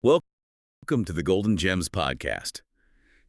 Welcome to the Golden Gems podcast.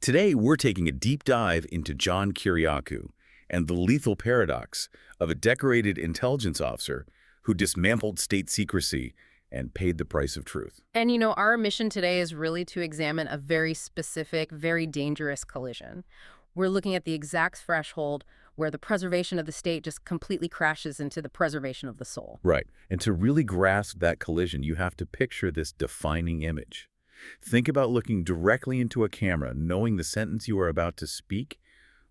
Today, we're taking a deep dive into John Kiriakou and the lethal paradox of a decorated intelligence officer who dismantled state secrecy and paid the price of truth. And our mission today is really to examine a very specific, very dangerous collision. We're looking at the exact threshold where the preservation of the state just completely crashes into the preservation of the soul. Right. And to really grasp that collision, you have to picture this defining image. Think about looking directly into a camera, knowing the sentence you are about to speak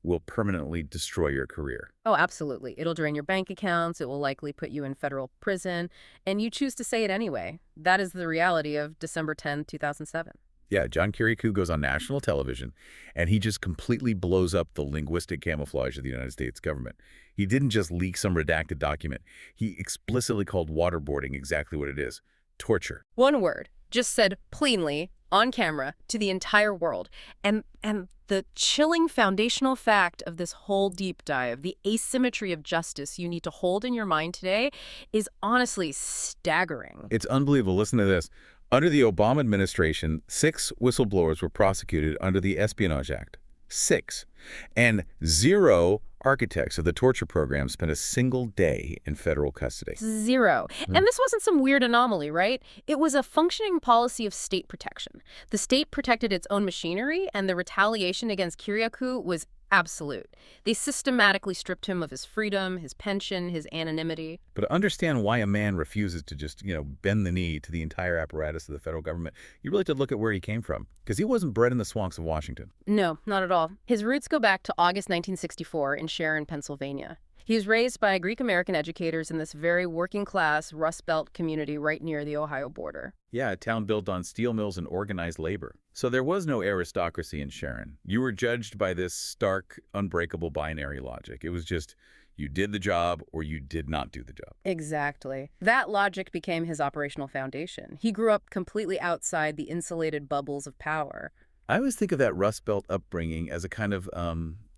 will permanently destroy your career. Oh, absolutely. It'll drain your bank accounts. It will likely put you in federal prison. And you choose to say it anyway. That is the reality of December 10, 2007. Yeah, John Kiriakou goes on national television, and he just completely blows up the linguistic camouflage of the United States government. He didn't just leak some redacted document. He explicitly called waterboarding exactly what it is: torture. One word, just said plainly, on camera, to the entire world. And the chilling foundational fact of this whole deep dive, the asymmetry of justice you need to hold in your mind today, is honestly staggering. It's unbelievable. Listen to this. Under the Obama administration, 6 whistleblowers were prosecuted under the Espionage Act. 6. And 0 architects of the torture program spent a single day in federal custody. 0. And this wasn't some weird anomaly, right? It was a functioning policy of state protection. The state protected its own machinery, and the retaliation against Kiriakou was absolute. They systematically stripped him of his freedom, his pension, his anonymity. But to understand why a man refuses to just, bend the knee to the entire apparatus of the federal government, you really have to look at where he came from, because he wasn't bred in the swamps of Washington. No, not at all. His roots go back to August 1964 in Sharon, Pennsylvania. He was raised by Greek-American educators in this very working-class Rust Belt community right near the Ohio border. Yeah, a town built on steel mills and organized labor. So there was no aristocracy in Sharon. You were judged by this stark, unbreakable binary logic. It was just, you did the job or you did not do the job. Exactly. That logic became his operational foundation. He grew up completely outside the insulated bubbles of power. I always think of that Rust Belt upbringing as a kind of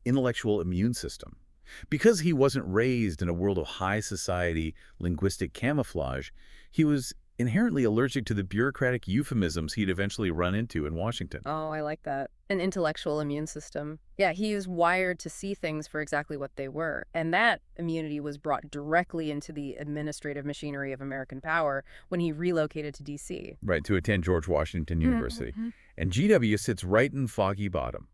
intellectual immune system. Because he wasn't raised in a world of high society linguistic camouflage, he was inherently allergic to the bureaucratic euphemisms he'd eventually run into in Washington. Oh, I like that. An intellectual immune system. Yeah, he was wired to see things for exactly what they were. And that immunity was brought directly into the administrative machinery of American power when he relocated to D.C. Right, to attend George Washington University. And GW sits right in Foggy Bottom.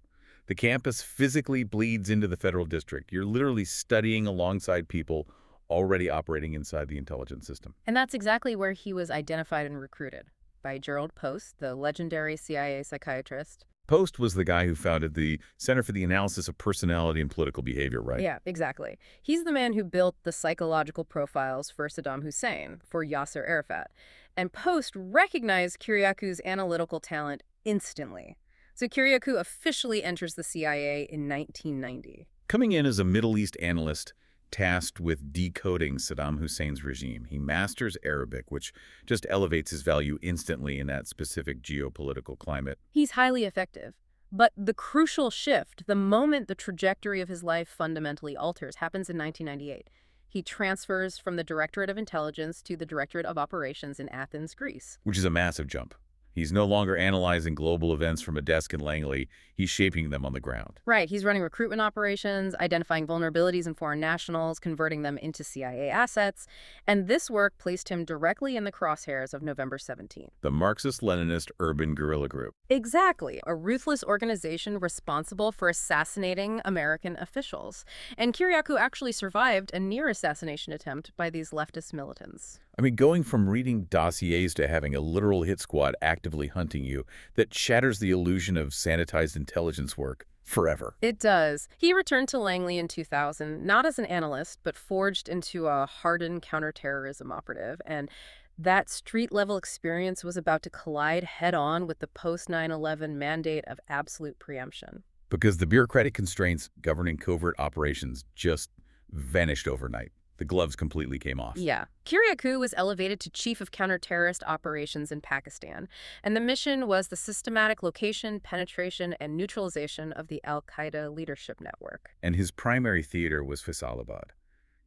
The campus physically bleeds into the federal district. You're literally studying alongside people already operating inside the intelligence system. And that's exactly where he was identified and recruited, by Gerald Post, the legendary CIA psychiatrist. Post was the guy who founded the Center for the Analysis of Personality and Political Behavior, right? Yeah, exactly. He's the man who built the psychological profiles for Saddam Hussein, for Yasser Arafat. And Post recognized Kiriakou's analytical talent instantly. So Kiriakou officially enters the CIA in 1990. Coming in as a Middle East analyst tasked with decoding Saddam Hussein's regime, he masters Arabic, which just elevates his value instantly in that specific geopolitical climate. He's highly effective. But the crucial shift, the moment the trajectory of his life fundamentally alters, happens in 1998. He transfers from the Directorate of Intelligence to the Directorate of Operations in Athens, Greece. Which is a massive jump. He's no longer analyzing global events from a desk in Langley. He's shaping them on the ground. Right. He's running recruitment operations, identifying vulnerabilities in foreign nationals, converting them into CIA assets. And this work placed him directly in the crosshairs of November 17th. The Marxist-Leninist urban guerrilla group. Exactly. A ruthless organization responsible for assassinating American officials. And Kiriakou actually survived a near assassination attempt by these leftist militants. I mean, going from reading dossiers to having a literal hit squad actively hunting you, that shatters the illusion of sanitized intelligence work forever. It does. He returned to Langley in 2000, not as an analyst, but forged into a hardened counterterrorism operative. And that street-level experience was about to collide head-on with the post-9/11 mandate of absolute preemption. Because the bureaucratic constraints governing covert operations just vanished overnight. The gloves completely came off. Yeah. Kiriakou was elevated to chief of counter-terrorist operations in Pakistan, and the mission was the systematic location, penetration, and neutralization of the al-Qaeda leadership network. And his primary theater was Faisalabad.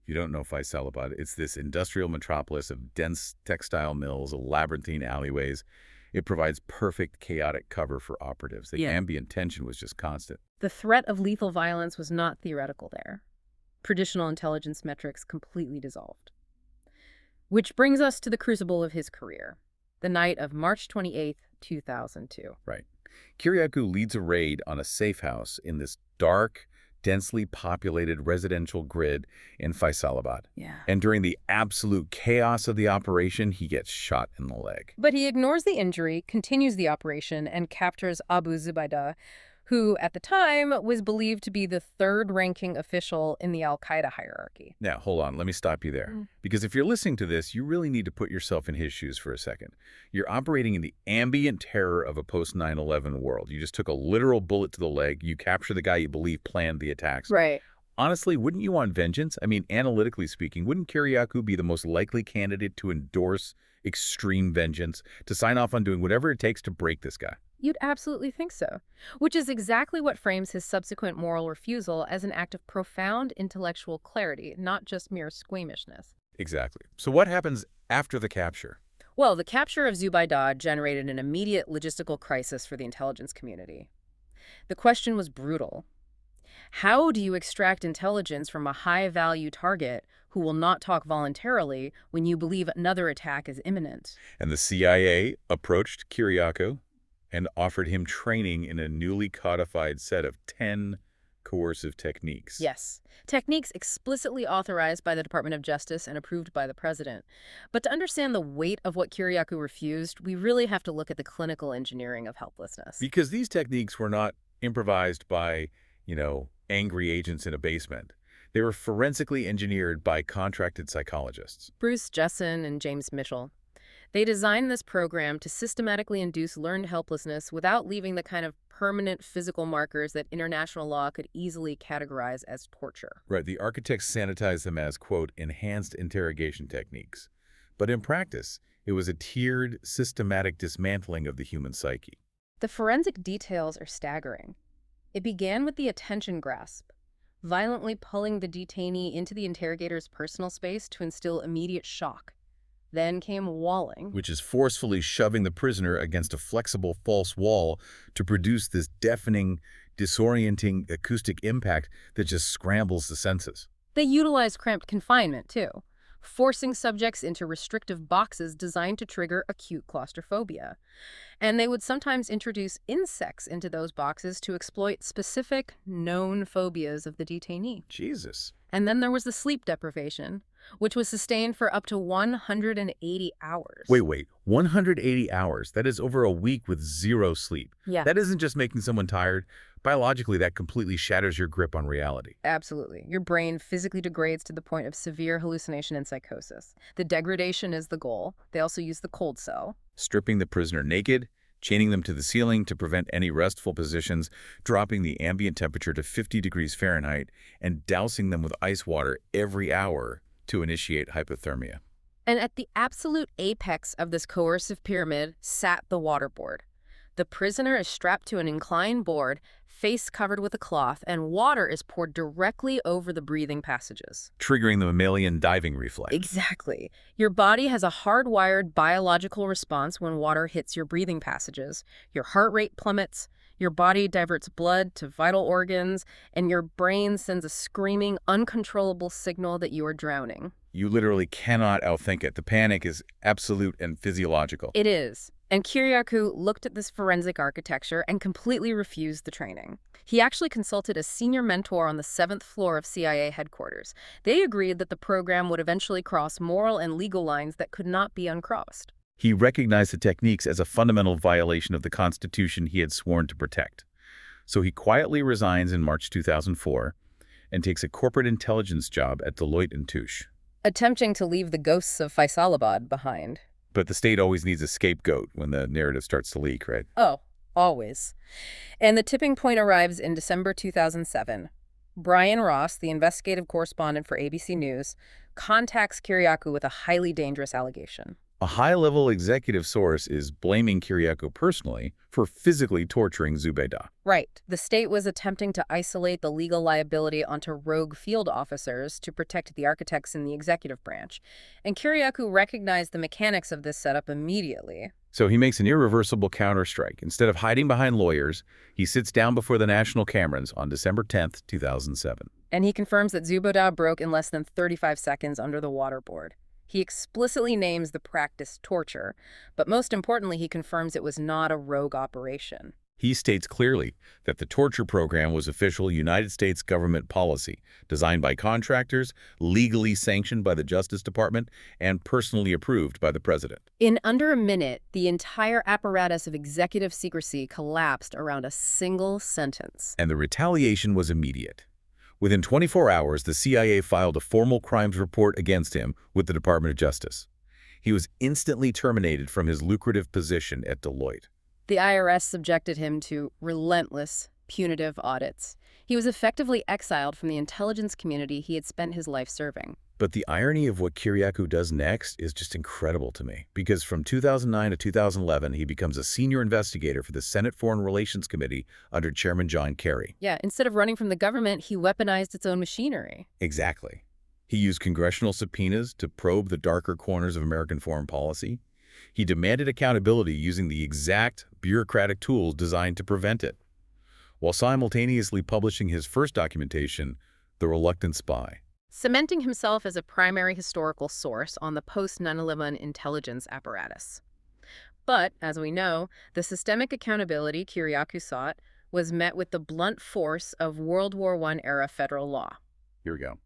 If you don't know Faisalabad, it's this industrial metropolis of dense textile mills, labyrinthine alleyways, It provides perfect chaotic cover for operatives. The Yeah. ambient tension was just constant. The threat of lethal violence was not theoretical there. Traditional intelligence metrics completely dissolved. Which brings us to the crucible of his career, the night of March 28th, 2002. Right. Kiriakou leads a raid on a safe house in this dark, densely populated residential grid in Faisalabad. Yeah. And during the absolute chaos of the operation, he gets shot in the leg. But he ignores the injury, continues the operation, and captures Abu Zubaydah, who at the time was believed to be the third-ranking official in the al-Qaeda hierarchy. Now, hold on. Let me stop you there. Because if you're listening to this, you really need to put yourself in his shoes for a second. You're operating in the ambient terror of a post-9/11 world. You just took a literal bullet to the leg. You capture the guy you believe planned the attacks. Right. Honestly, wouldn't you want vengeance? I mean, analytically speaking, wouldn't Kiriakou be the most likely candidate to endorse extreme vengeance, to sign off on doing whatever it takes to break this guy? You'd absolutely think so, which is exactly what frames his subsequent moral refusal as an act of profound intellectual clarity, not just mere squeamishness. Exactly. So what happens after the capture? Well, the capture of Zubaydah generated an immediate logistical crisis for the intelligence community. The question was brutal. How do you extract intelligence from a high-value target who will not talk voluntarily when you believe another attack is imminent? And the CIA approached Kiriakou and offered him training in a newly codified set of 10 coercive techniques. Yes, techniques explicitly authorized by the Department of Justice and approved by the president. But to understand the weight of what Kiriakou refused, we really have to look at the clinical engineering of helplessness. Because these techniques were not improvised by, angry agents in a basement. They were forensically engineered by contracted psychologists. Bruce Jessen and James Mitchell. They designed this program to systematically induce learned helplessness without leaving the kind of permanent physical markers that international law could easily categorize as torture. Right, the architects sanitized them as, quote, enhanced interrogation techniques. But in practice, it was a tiered, systematic dismantling of the human psyche. The forensic details are staggering. It began with the attention grasp, violently pulling the detainee into the interrogator's personal space to instill immediate shock. Then came walling, which is forcefully shoving the prisoner against a flexible false wall to produce this deafening, disorienting acoustic impact that just scrambles the senses. They utilized cramped confinement, too, forcing subjects into restrictive boxes designed to trigger acute claustrophobia. And they would sometimes introduce insects into those boxes to exploit specific, known phobias of the detainee. Jesus. And then there was the sleep deprivation, which was sustained for up to 180 hours. Wait. 180 hours? That is over a week with zero sleep. Yeah. That isn't just making someone tired. Biologically, that completely shatters your grip on reality. Absolutely. Your brain physically degrades to the point of severe hallucination and psychosis. The degradation is the goal. They also use the cold cell. Stripping the prisoner naked, chaining them to the ceiling to prevent any restful positions, dropping the ambient temperature to 50 degrees Fahrenheit, and dousing them with ice water every hour to initiate hypothermia. And at the absolute apex of this coercive pyramid sat the waterboard. The prisoner is strapped to an inclined board, face covered with a cloth, and water is poured directly over the breathing passages. Triggering the mammalian diving reflex. Exactly. Your body has a hardwired biological response when water hits your breathing passages. Your heart rate plummets, your body diverts blood to vital organs, and your brain sends a screaming, uncontrollable signal that you are drowning. You literally cannot outthink it. The panic is absolute and physiological. It is. And Kiriakou looked at this forensic architecture and completely refused the training. He actually consulted a senior mentor on the 7th floor of CIA headquarters. They agreed that the program would eventually cross moral and legal lines that could not be uncrossed. He recognized the techniques as a fundamental violation of the Constitution he had sworn to protect. So he quietly resigns in March 2004 and takes a corporate intelligence job at Deloitte & Touche. Attempting to leave the ghosts of Faisalabad behind. But the state always needs a scapegoat when the narrative starts to leak, right? Oh, always. And the tipping point arrives in December 2007. Brian Ross, the investigative correspondent for ABC News, contacts Kiriakou with a highly dangerous allegation. A high-level executive source is blaming Kiriakou personally for physically torturing Zubaydah. Right. The state was attempting to isolate the legal liability onto rogue field officers to protect the architects in the executive branch. And Kiriakou recognized the mechanics of this setup immediately. So he makes an irreversible counterstrike. Instead of hiding behind lawyers, he sits down before the national cameras on December 10th, 2007. And he confirms that Zubaydah broke in less than 35 seconds under the waterboard. He explicitly names the practice torture, but most importantly, he confirms it was not a rogue operation. He states clearly that the torture program was official United States government policy, designed by contractors, legally sanctioned by the Justice Department, and personally approved by the president. In under a minute, the entire apparatus of executive secrecy collapsed around a single sentence. And the retaliation was immediate. Within 24 hours, the CIA filed a formal crimes report against him with the Department of Justice. He was instantly terminated from his lucrative position at Deloitte. The IRS subjected him to relentless, punitive audits. He was effectively exiled from the intelligence community he had spent his life serving. But the irony of what Kiriakou does next is just incredible to me, because from 2009 to 2011, he becomes a senior investigator for the Senate Foreign Relations Committee under Chairman John Kerry. Yeah, instead of running from the government, he weaponized its own machinery. Exactly. He used congressional subpoenas to probe the darker corners of American foreign policy. He demanded accountability using the exact bureaucratic tools designed to prevent it, while simultaneously publishing his first documentation, The Reluctant Spy. Cementing himself as a primary historical source on the post-9/11 intelligence apparatus. But, as we know, the systemic accountability Kiriakou sought was met with the blunt force of World War I-era federal law. Here we go.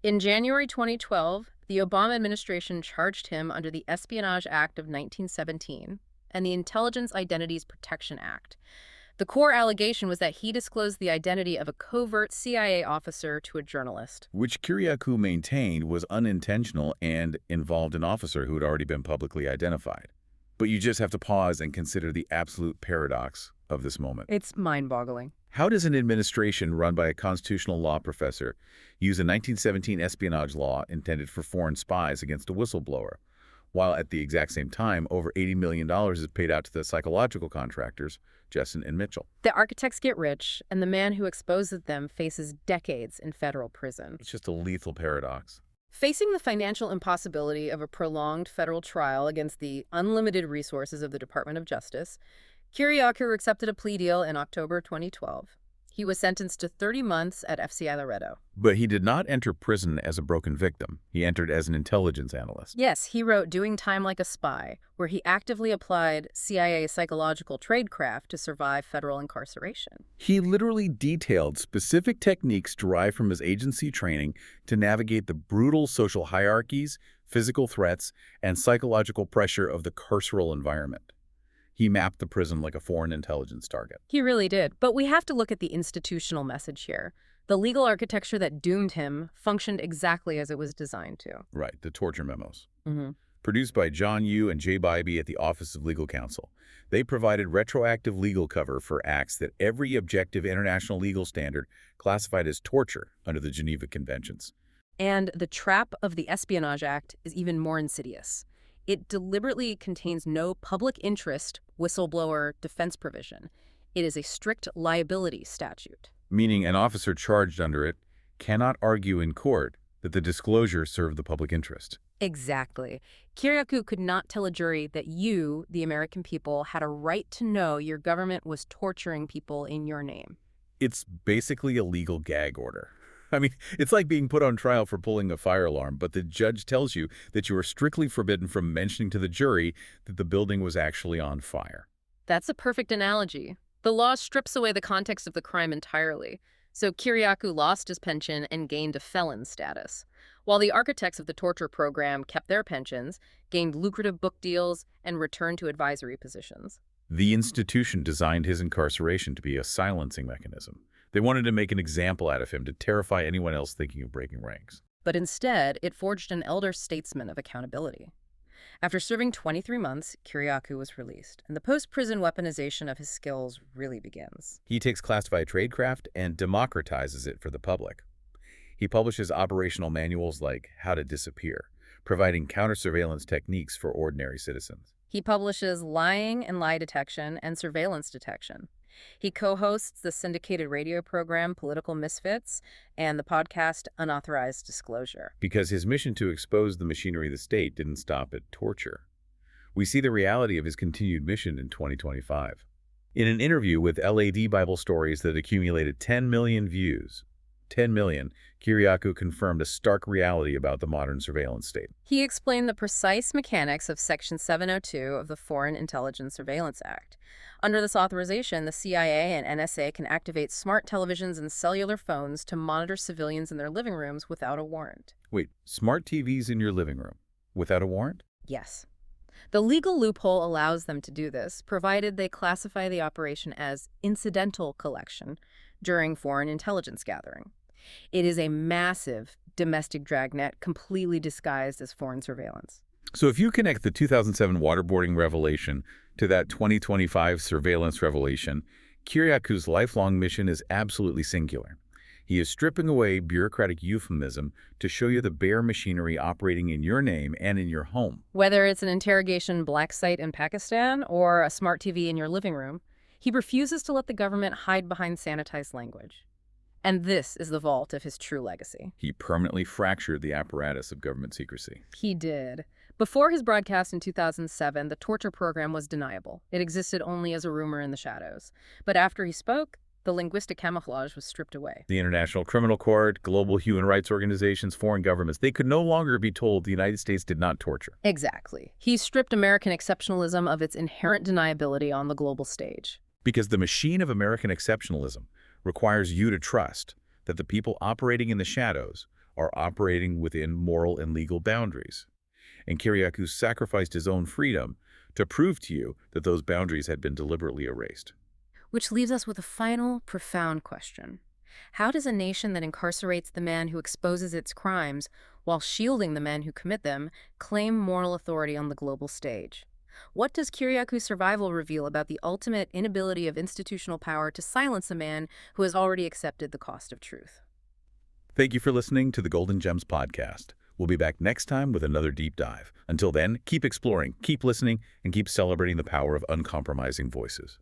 In January 2012, the Obama administration charged him under the Espionage Act of 1917 and the Intelligence Identities Protection Act. The core allegation was that he disclosed the identity of a covert CIA officer to a journalist. Which Kiriakou maintained was unintentional and involved an officer who had already been publicly identified. But you just have to pause and consider the absolute paradox of this moment. It's mind-boggling. How does an administration run by a constitutional law professor use a 1917 espionage law intended for foreign spies against a whistleblower, while at the exact same time over $80 million is paid out to the psychological contractors, Jessen and Mitchell? The architects get rich, and the man who exposes them faces decades in federal prison. It's just a lethal paradox. Facing the financial impossibility of a prolonged federal trial against the unlimited resources of the Department of Justice, Kiriakou accepted a plea deal in October 2012. He was sentenced to 30 months at FCI Laredo. But he did not enter prison as a broken victim. He entered as an intelligence analyst. Yes, he wrote Doing Time Like a Spy, where he actively applied CIA psychological tradecraft to survive federal incarceration. He literally detailed specific techniques derived from his agency training to navigate the brutal social hierarchies, physical threats, and psychological pressure of the carceral environment. He mapped the prison like a foreign intelligence target. He really did. But we have to look at the institutional message here. The legal architecture that doomed him functioned exactly as it was designed to. Right, the torture memos. Mm-hmm. Produced by John Yu and Jay Bybee at the Office of Legal Counsel. They provided retroactive legal cover for acts that every objective international legal standard classified as torture under the Geneva Conventions. And the trap of the Espionage Act is even more insidious. It deliberately contains no public interest whistleblower defense provision. It is a strict liability statute. Meaning an officer charged under it cannot argue in court that the disclosure served the public interest. Exactly. Kiriakou could not tell a jury that you, the American people, had a right to know your government was torturing people in your name. It's basically a legal gag order. I mean, it's like being put on trial for pulling a fire alarm, but the judge tells you that you are strictly forbidden from mentioning to the jury that the building was actually on fire. That's a perfect analogy. The law strips away the context of the crime entirely. So Kiriakou lost his pension and gained a felon status, while the architects of the torture program kept their pensions, gained lucrative book deals, and returned to advisory positions. The institution designed his incarceration to be a silencing mechanism. They wanted to make an example out of him to terrify anyone else thinking of breaking ranks. But instead, it forged an elder statesman of accountability. After serving 23 months, Kiriakou was released, and the post-prison weaponization of his skills really begins. He takes classified tradecraft and democratizes it for the public. He publishes operational manuals like How to Disappear, providing counter-surveillance techniques for ordinary citizens. He publishes Lying and Lie Detection and Surveillance Detection. He co-hosts the syndicated radio program Political Misfits and the podcast Unauthorized Disclosure. Because his mission to expose the machinery of the state didn't stop at torture. We see the reality of his continued mission in 2025. In an interview with LAD Bible Stories that accumulated 10 million views, 10 million, Kiriakou confirmed a stark reality about the modern surveillance state. He explained the precise mechanics of Section 702 of the Foreign Intelligence Surveillance Act. Under this authorization, the CIA and NSA can activate smart televisions and cellular phones to monitor civilians in their living rooms without a warrant. Wait, smart TVs in your living room without a warrant? Yes. The legal loophole allows them to do this, provided they classify the operation as incidental collection during foreign intelligence gathering. It is a massive domestic dragnet completely disguised as foreign surveillance. So if you connect the 2007 waterboarding revelation to that 2025 surveillance revelation, Kiriakou's lifelong mission is absolutely singular. He is stripping away bureaucratic euphemism to show you the bare machinery operating in your name and in your home. Whether it's an interrogation black site in Pakistan or a smart TV in your living room, he refuses to let the government hide behind sanitized language. And this is the vault of his true legacy. He permanently fractured the apparatus of government secrecy. He did. Before his broadcast in 2007, the torture program was deniable. It existed only as a rumor in the shadows. But after he spoke, the linguistic camouflage was stripped away. The International Criminal Court, global human rights organizations, foreign governments, they could no longer be told the United States did not torture. Exactly. He stripped American exceptionalism of its inherent deniability on the global stage. Because the machine of American exceptionalism requires you to trust that the people operating in the shadows are operating within moral and legal boundaries. And Kiriakou sacrificed his own freedom to prove to you that those boundaries had been deliberately erased. Which leaves us with a final, profound question. How does a nation that incarcerates the man who exposes its crimes while shielding the men who commit them claim moral authority on the global stage? What does Kiriakou's survival reveal about the ultimate inability of institutional power to silence a man who has already accepted the cost of truth? Thank you for listening to the Golden Gems podcast. We'll be back next time with another deep dive. Until then, keep exploring, keep listening, and keep celebrating the power of uncompromising voices.